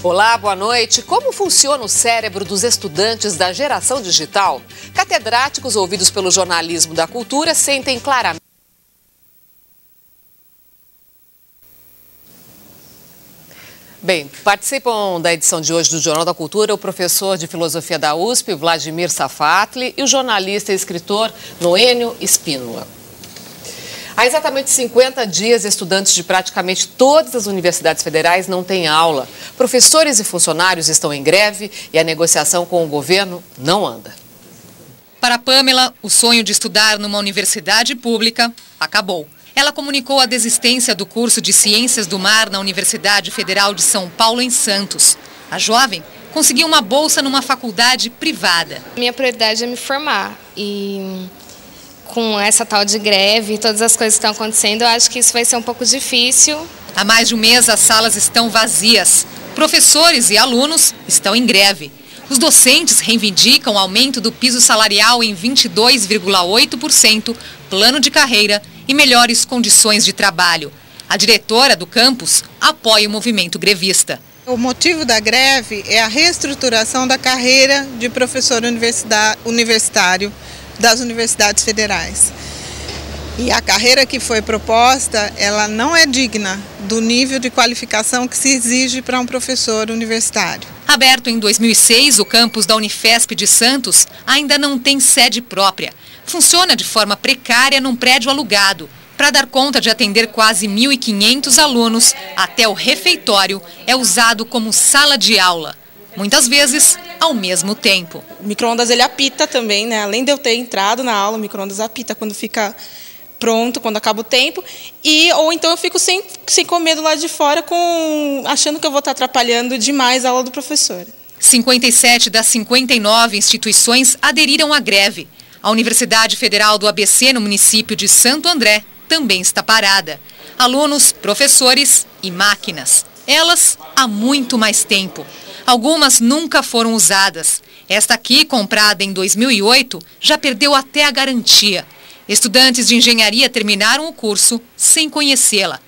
Olá, boa noite. Como funciona o cérebro dos estudantes da geração digital? Catedráticos ouvidos pelo jornalismo da cultura sentem claramente. Bem, participam da edição de hoje do Jornal da Cultura o professor de Filosofia da USP, Vladimir Safatli, e o jornalista e escritor Noênio Spínola. Há exatamente 50 dias, estudantes de praticamente todas as universidades federais não têm aula. Professores e funcionários estão em greve e a negociação com o governo não anda. Para Pamela, o sonho de estudar numa universidade pública acabou. Ela comunicou a desistência do curso de Ciências do Mar na Universidade Federal de São Paulo, em Santos. A jovem conseguiu uma bolsa numa faculdade privada. Minha prioridade é me formar e com essa tal de greve e todas as coisas que estão acontecendo, eu acho que isso vai ser um pouco difícil. Há mais de um mês as salas estão vazias. Professores e alunos estão em greve. Os docentes reivindicam o aumento do piso salarial em 22,8%, plano de carreira e melhores condições de trabalho. A diretora do campus apoia o movimento grevista. O motivo da greve é a reestruturação da carreira de professor universitário das universidades federais. E a carreira que foi proposta, ela não é digna do nível de qualificação que se exige para um professor universitário. Aberto em 2006, o campus da Unifesp de Santos ainda não tem sede própria. Funciona de forma precária num prédio alugado. Para dar conta de atender quase 1.500 alunos, até o refeitório é usado como sala de aula. Muitas vezes, ao mesmo tempo. O micro-ondas ele apita também, né? Além de eu ter entrado na aula, o micro-ondas apita quando fica pronto, quando acaba o tempo. Ou então eu fico sem comer do lado de fora, achando que eu vou estar atrapalhando demais a aula do professor. 57 das 59 instituições aderiram à greve. A Universidade Federal do ABC, no município de Santo André, também está parada. Alunos, professores e máquinas. Elas há muito mais tempo. Algumas nunca foram usadas. Esta aqui, comprada em 2008, já perdeu até a garantia. Estudantes de engenharia terminaram o curso sem conhecê-la.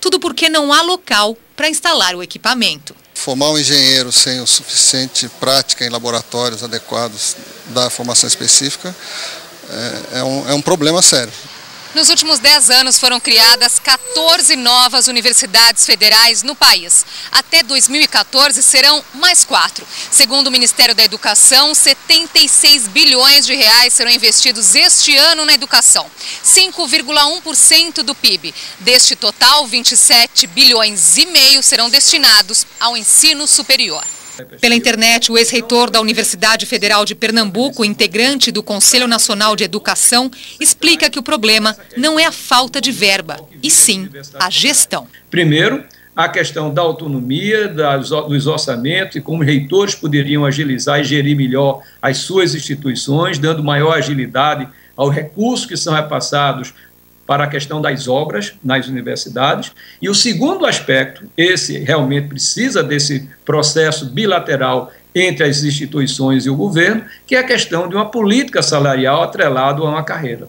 Tudo porque não há local para instalar o equipamento. Formar um engenheiro sem o suficiente prática em laboratórios adequados da formação específica é um problema sério. Nos últimos 10 anos foram criadas 14 novas universidades federais no país. Até 2014 serão mais 4. Segundo o Ministério da Educação, 76 bilhões de reais serão investidos este ano na educação, 5,1% do PIB. Deste total, 27 bilhões e meio serão destinados ao ensino superior. Pela internet, o ex-reitor da Universidade Federal de Pernambuco, integrante do Conselho Nacional de Educação, explica que o problema não é a falta de verba, e sim a gestão. Primeiro, a questão da autonomia, dos orçamentos e como reitores poderiam agilizar e gerir melhor as suas instituições, dando maior agilidade aos recursos que são repassados para a questão das obras nas universidades. E o segundo aspecto, esse realmente precisa desse processo bilateral entre as instituições e o governo, que é a questão de uma política salarial atrelada a uma carreira.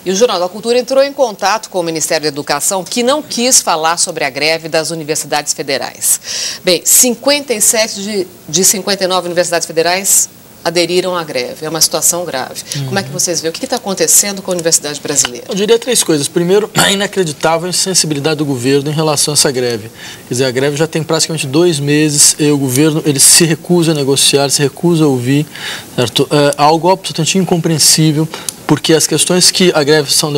E o Jornal da Cultura entrou em contato com o Ministério da Educação, que não quis falar sobre a greve das universidades federais. Bem, 57 de 59 universidades federais aderiram à greve. É uma situação grave. Como é que vocês veem? O que está acontecendo com a universidade brasileira? Eu diria 3 coisas. Primeiro, a inacreditável insensibilidade do governo em relação a essa greve. Quer dizer, a greve já tem praticamente 2 meses e o governo ele se recusa a negociar, se recusa a ouvir. Certo? Algo absolutamente incompreensível, porque as questões que a greve estão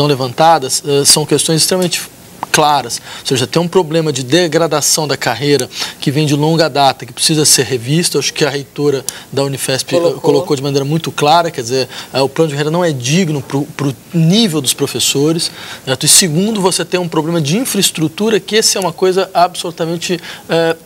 levantadas são questões extremamente claras, ou seja, tem um problema de degradação da carreira que vem de longa data, que precisa ser revisto. Acho que a reitora da Unifesp colocou de maneira muito clara, quer dizer, o plano de carreira não é digno para o nível dos professores, certo? E segundo, você tem um problema de infraestrutura, que esse é uma coisa absolutamente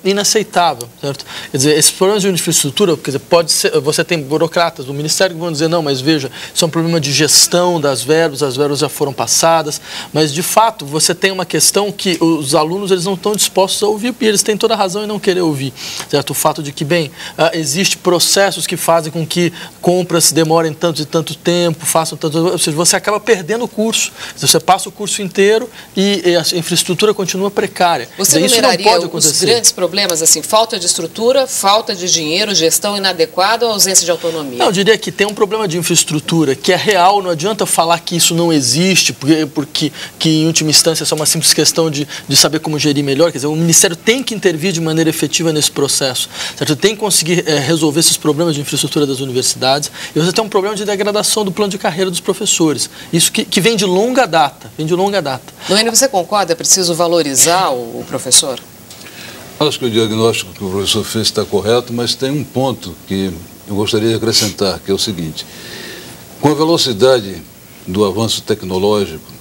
inaceitável, certo? Quer dizer, esses problemas de infraestrutura, quer dizer, pode ser, você tem burocratas do Ministério que vão dizer, não, mas veja, isso é um problema de gestão das verbas, as verbas já foram passadas, mas de fato você tem uma questão questão que os alunos eles não estão dispostos a ouvir, e eles têm toda a razão em não querer ouvir, certo? O fato de que, bem, existem processos que fazem com que compras demorem tanto e tanto tempo, façam tanto... Ou seja, você acaba perdendo o curso. Você passa o curso inteiro e a infraestrutura continua precária. Você enumeraria os grandes problemas, assim, falta de estrutura, falta de dinheiro, gestão inadequada ou ausência de autonomia? Não, eu diria que tem um problema de infraestrutura que é real, não adianta falar que isso não existe, porque que em última instância é só uma simples questão de saber como gerir melhor. Quer dizer, o Ministério tem que intervir de maneira efetiva nesse processo, certo? Tem que conseguir resolver esses problemas de infraestrutura das universidades, e você tem um problema de degradação do plano de carreira dos professores. Isso que vem de longa data, Noênio, você concorda? É preciso valorizar o professor? Acho que o diagnóstico que o professor fez está correto, mas tem um ponto que eu gostaria de acrescentar, que é o seguinte: com a velocidade do avanço tecnológico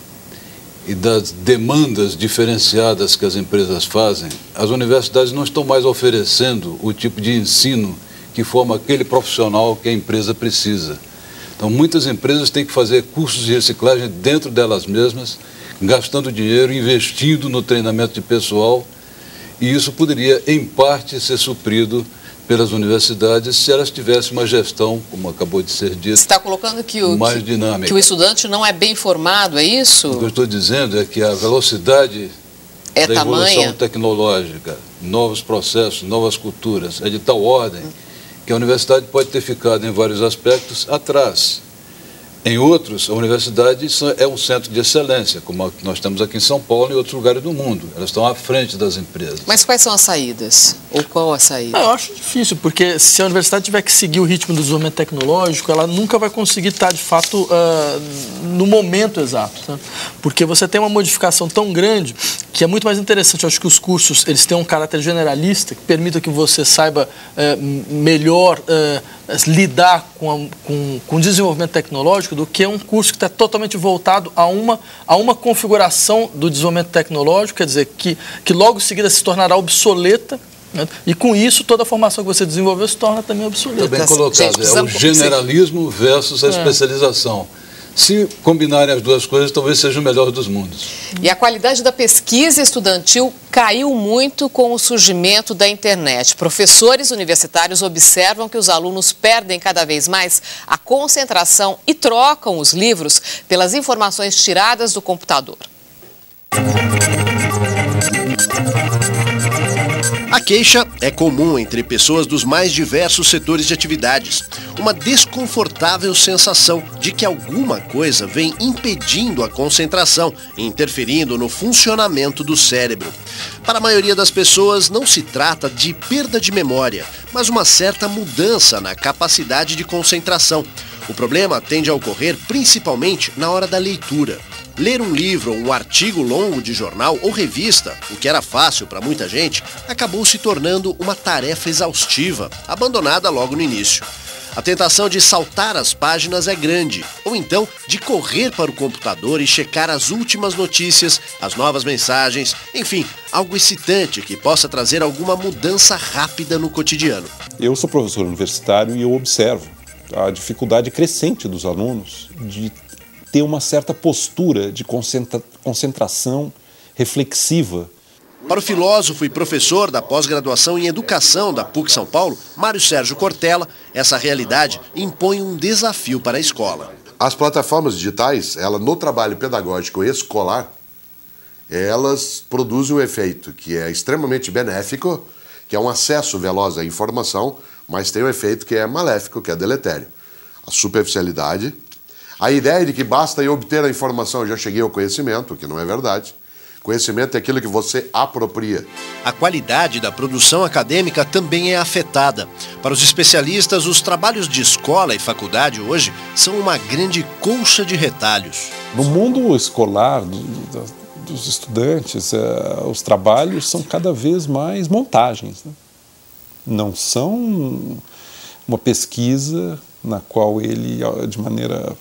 e das demandas diferenciadas que as empresas fazem, as universidades não estão mais oferecendo o tipo de ensino que forma aquele profissional que a empresa precisa. Então, muitas empresas têm que fazer cursos de reciclagem dentro delas mesmas, gastando dinheiro, investindo no treinamento de pessoal, e isso poderia, em parte, ser suprido pelas universidades se elas tivessem uma gestão, como acabou de ser dito, você está colocando mais dinâmica. Que o estudante não é bem formado, é isso? O que eu estou dizendo é que a velocidade da evolução tecnológica, novos processos, novas culturas, é de tal ordem que a universidade pode ter ficado, em vários aspectos, atrás. Em outros, a universidade é um centro de excelência, como nós temos aqui em São Paulo e em outros lugares do mundo. Elas estão à frente das empresas. Mas quais são as saídas? Ou qual a saída? Eu acho difícil, porque se a universidade tiver que seguir o ritmo do desenvolvimento tecnológico, ela nunca vai conseguir estar, de fato, no momento exato. Tá? Porque você tem uma modificação tão grande que é muito mais interessante. Eu acho que os cursos eles têm um caráter generalista que permita que você saiba melhor lidar com o desenvolvimento tecnológico do que um curso que está totalmente voltado a uma configuração do desenvolvimento tecnológico, quer dizer, que logo em seguida se tornará obsoleta, né? E com isso toda a formação que você desenvolveu se torna também obsoleta. Está bem colocado, é o generalismo versus a especialização. Se combinarem as duas coisas, talvez seja o melhor dos mundos. E a qualidade da pesquisa estudantil caiu muito com o surgimento da internet. Professores universitários observam que os alunos perdem cada vez mais a concentração e trocam os livros pelas informações tiradas do computador. A queixa é comum entre pessoas dos mais diversos setores de atividades. Uma desconfortável sensação de que alguma coisa vem impedindo a concentração e interferindo no funcionamento do cérebro. Para a maioria das pessoas, não se trata de perda de memória, mas uma certa mudança na capacidade de concentração. O problema tende a ocorrer principalmente na hora da leitura. Ler um livro ou um artigo longo de jornal ou revista, o que era fácil para muita gente, acabou se tornando uma tarefa exaustiva, abandonada logo no início. A tentação de saltar as páginas é grande, ou então de correr para o computador e checar as últimas notícias, as novas mensagens, enfim, algo excitante que possa trazer alguma mudança rápida no cotidiano. Eu sou professor universitário e eu observo a dificuldade crescente dos alunos de ter uma certa postura de concentração reflexiva. Para o filósofo e professor da pós-graduação em Educação da PUC São Paulo, Mário Sérgio Cortella, essa realidade impõe um desafio para a escola. As plataformas digitais, no trabalho pedagógico escolar, elas produzem um efeito que é extremamente benéfico, que é um acesso veloz à informação, mas tem um efeito que é maléfico, que é deletério. A superficialidade, a ideia de que basta eu obter a informação, eu já cheguei ao conhecimento, o que não é verdade. Conhecimento é aquilo que você apropria. A qualidade da produção acadêmica também é afetada. Para os especialistas, os trabalhos de escola e faculdade hoje são uma grande colcha de retalhos. No mundo escolar dos estudantes, os trabalhos são cada vez mais montagens, né? Não são uma pesquisa na qual ele, de maneira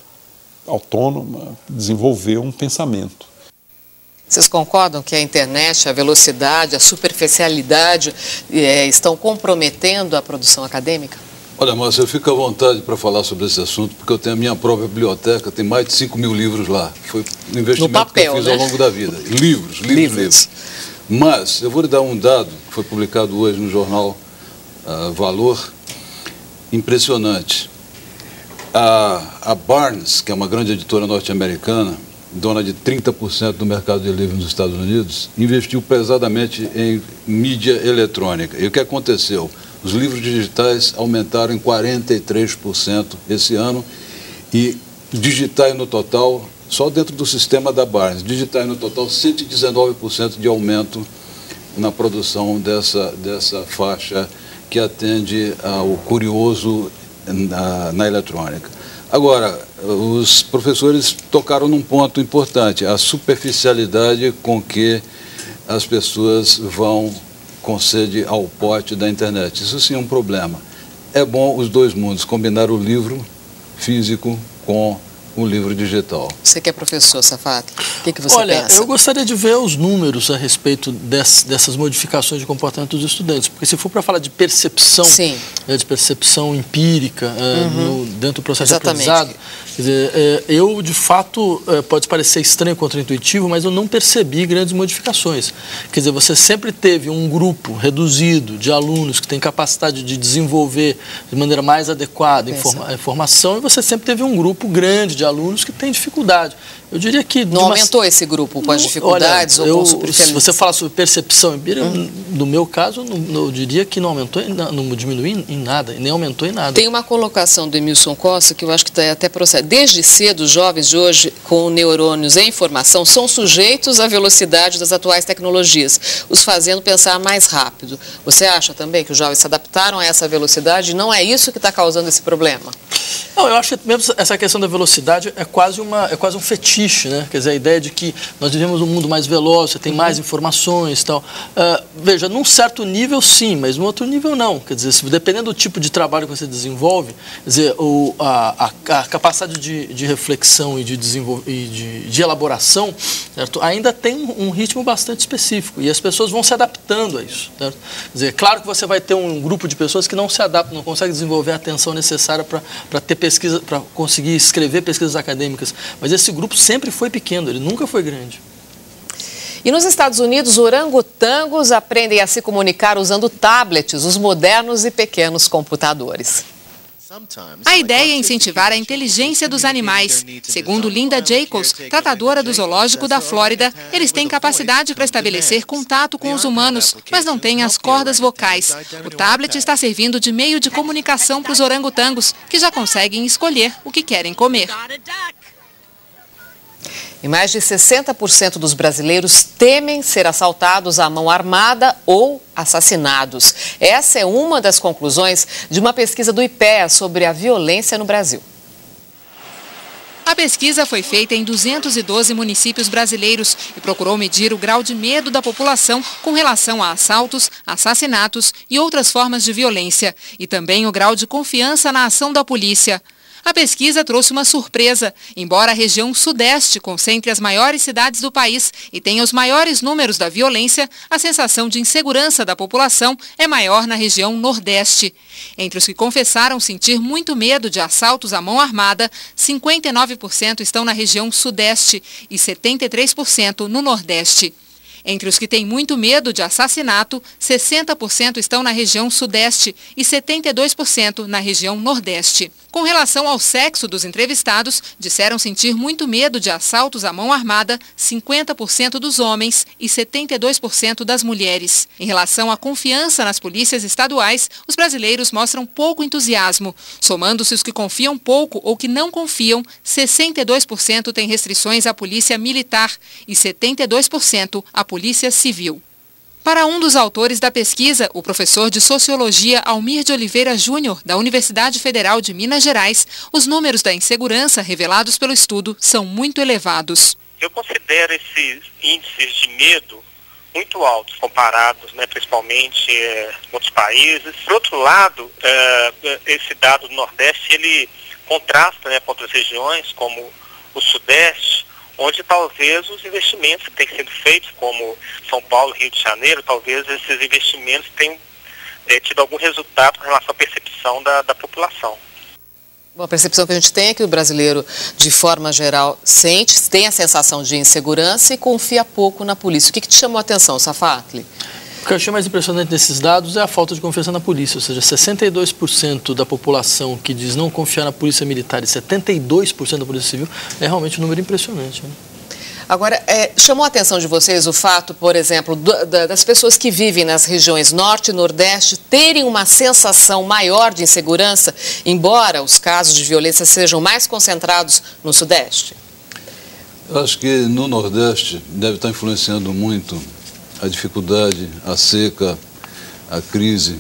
autônoma, desenvolveu um pensamento. Vocês concordam que a internet, a velocidade, a superficialidade estão comprometendo a produção acadêmica? Olha, Márcio, eu fico à vontade para falar sobre esse assunto, porque eu tenho a minha própria biblioteca, tem mais de 5.000 livros lá. Foi um investimento papel, que eu fiz, né? Ao longo da vida. Livros. Mas eu vou lhe dar um dado que foi publicado hoje no jornal Valor, impressionante. A Barnes, que é uma grande editora norte-americana, dona de 30% do mercado de livros nos Estados Unidos, investiu pesadamente em mídia eletrônica. E o que aconteceu? Os livros digitais aumentaram em 43% esse ano e digitais no total, só dentro do sistema da Barnes, digitais no total 119% de aumento na produção dessa faixa que atende ao curioso na eletrônica. Agora, os professores tocaram num ponto importante, a superficialidade com que as pessoas vão com sede ao pote da internet. Isso sim é um problema. É bom os dois mundos, combinar o livro físico com o livro digital. Você que é professor, Safatli, o que você pensa? pensa? Eu gostaria de ver os números a respeito dessas modificações de comportamento dos estudantes, porque se for para falar de percepção, de percepção empírica dentro do processo de aprendizado, quer dizer, eu de fato, pode parecer estranho, contraintuitivo, mas eu não percebi grandes modificações. Quer dizer, você sempre teve um grupo reduzido de alunos que tem capacidade de desenvolver de maneira mais adequada a informação, e você sempre teve um grupo grande de alunos que têm dificuldade. Eu diria que... Não aumentou esse grupo com as dificuldades ou com superficialidade? Se você fala sobre percepção empírica, no meu caso, eu diria que não aumentou, não diminuiu em nada, nem aumentou em nada. Tem uma colocação do Emilson Costa que eu acho que até procede. Desde cedo, os jovens de hoje, com neurônios em formação, são sujeitos à velocidade das atuais tecnologias, os fazendo pensar mais rápido. Você acha também que os jovens se adaptaram a essa velocidade e não é isso que está causando esse problema? Não, eu acho que mesmo essa questão da velocidade é quase um fetiche, né? Quer dizer, a ideia de que nós vivemos um mundo mais veloz, você tem mais informações e tal. Veja, num certo nível sim, mas num outro nível não. Quer dizer, dependendo do tipo de trabalho que você desenvolve, quer dizer, a capacidade de reflexão e de elaboração, certo? Ainda tem um ritmo bastante específico e as pessoas vão se adaptando a isso, certo? Quer dizer, claro que você vai ter um grupo de pessoas que não se adaptam, não conseguem desenvolver a atenção necessária para ter pesquisa, para conseguir escrever pesquisas acadêmicas, mas esse grupo sempre foi pequeno, ele nunca foi grande. E nos Estados Unidos, orangotangos aprendem a se comunicar usando tablets, os modernos e pequenos computadores. A ideia é incentivar a inteligência dos animais. Segundo Linda Jacobs, tratadora do zoológico da Flórida, eles têm capacidade para estabelecer contato com os humanos, mas não têm as cordas vocais. O tablet está servindo de meio de comunicação para os orangotangos, que já conseguem escolher o que querem comer. E mais de 60% dos brasileiros temem ser assaltados à mão armada ou assassinados. Essa é uma das conclusões de uma pesquisa do IPEA sobre a violência no Brasil. A pesquisa foi feita em 212 municípios brasileiros e procurou medir o grau de medo da população com relação a assaltos, assassinatos e outras formas de violência, e também o grau de confiança na ação da polícia. A pesquisa trouxe uma surpresa. Embora a região sudeste concentre as maiores cidades do país e tenha os maiores números da violência, a sensação de insegurança da população é maior na região nordeste. Entre os que confessaram sentir muito medo de assaltos à mão armada, 59% estão na região sudeste e 73% no nordeste. Entre os que têm muito medo de assassinato, 60% estão na região sudeste e 72% na região nordeste. Com relação ao sexo dos entrevistados, disseram sentir muito medo de assaltos à mão armada 50% dos homens e 72% das mulheres. Em relação à confiança nas polícias estaduais, os brasileiros mostram pouco entusiasmo. Somando-se os que confiam pouco ou que não confiam, 62% têm restrições à polícia militar e 72% à polícia civil. Para um dos autores da pesquisa, o professor de Sociologia Almir de Oliveira Júnior, da Universidade Federal de Minas Gerais, os números da insegurança revelados pelo estudo são muito elevados. Eu considero esses índices de medo muito altos, comparados, principalmente com outros países. Por outro lado, esse dado do Nordeste, ele contrasta com outras regiões, como o Sudeste, onde talvez os investimentos que têm sido feitos, como São Paulo, Rio de Janeiro, talvez esses investimentos tenham tido algum resultado com relação à percepção da população. Bom, a percepção que a gente tem é que o brasileiro, de forma geral, tem a sensação de insegurança e confia pouco na polícia. O que te chamou a atenção, Safatli? O que eu achei mais impressionante nesses dados é a falta de confiança na polícia, ou seja, 62% da população que diz não confiar na polícia militar e 72% da polícia civil é realmente um número impressionante, né? Agora, chamou a atenção de vocês o fato, por exemplo, das pessoas que vivem nas regiões Norte e Nordeste terem uma sensação maior de insegurança, embora os casos de violência sejam mais concentrados no Sudeste? Eu acho que no Nordeste deve estar influenciando muito a dificuldade, a seca, a crise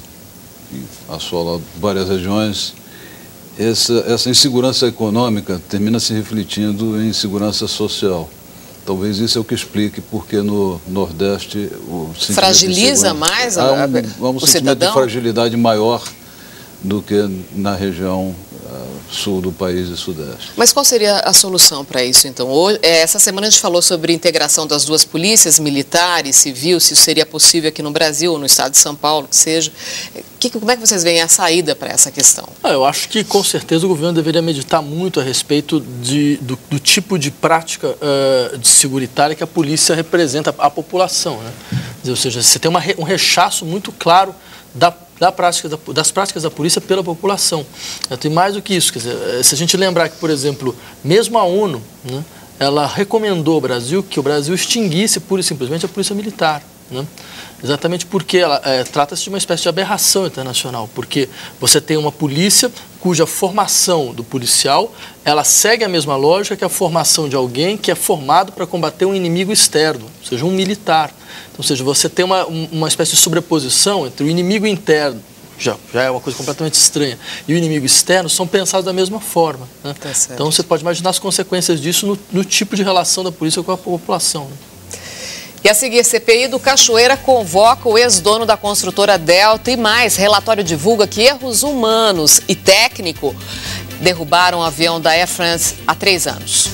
que assola várias regiões. Essa insegurança econômica termina se refletindo em insegurança social. Talvez isso é o que explique porque no Nordeste o sentimento fragiliza mais um sentimento de fragilidade maior do que na região sul do país e sudeste. Mas qual seria a solução para isso, então? Hoje, essa semana a gente falou sobre a integração das duas polícias, militar e civil, se isso seria possível aqui no Brasil ou no estado de São Paulo, que seja. Como é que vocês veem a saída para essa questão? Eu acho que, com certeza, o governo deveria meditar muito a respeito do tipo de prática de seguritária que a polícia representa à população, né? Ou seja, você tem um rechaço muito claro das práticas da polícia pela população. Tem mais do que isso, quer dizer, se a gente lembrar que, por exemplo, mesmo a ONU, né, ela recomendou ao Brasil que o Brasil extinguisse pura e simplesmente a polícia militar, né? Exatamente porque trata-se de uma espécie de aberração internacional, porque você tem uma polícia cuja formação do policial, ela segue a mesma lógica que a formação de alguém que é formado para combater um inimigo externo, ou seja, um militar. Então, ou seja, você tem uma espécie de sobreposição entre o inimigo interno, já é uma coisa completamente estranha, e o inimigo externo são pensados da mesma forma, né? Tá certo. Então você pode imaginar as consequências disso no tipo de relação da polícia com a população, né? E a seguir, a CPI do Cachoeira convoca o ex-dono da construtora Delta e mais. Relatório divulga que erros humanos e técnico derrubaram o avião da Air France há 3 anos.